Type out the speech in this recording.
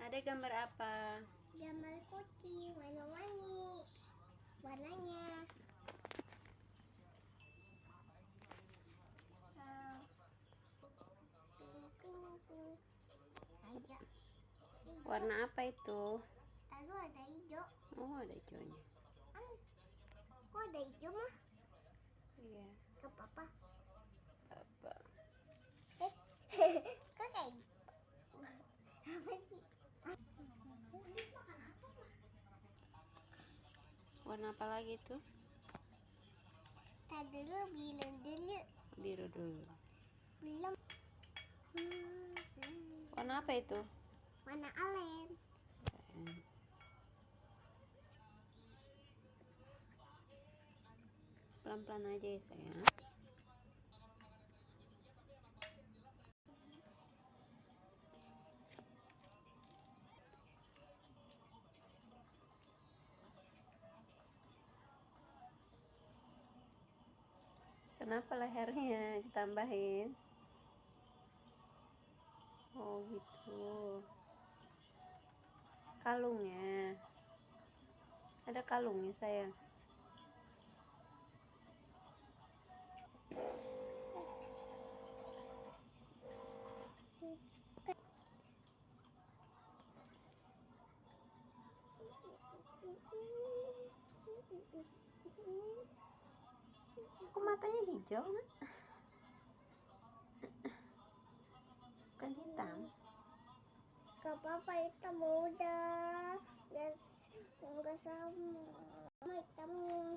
Ada gambar apa? Gambar kucing warna-warni. Warnanya pink. Aja. Warna apa itu? Lalu ada hijau. Oh, ada hijaunya. Kok ada hijau mah? Iya. Ke papa. Apa? Kok kayak apa sih? Warna apa lagi tuh? Tadi dulu bilang dulu. Biru dulu. Belum. Warna apa itu? Warna alen. Pelan-pelan aja ya sayang. Kenapa lehernya ditambahin? Oh gitu. Kalungnya. Ada kalungnya sayang. Kok matanya hijau kan? Bukan hitam. Ke papa hitam udah. Nggak sama hitamnya.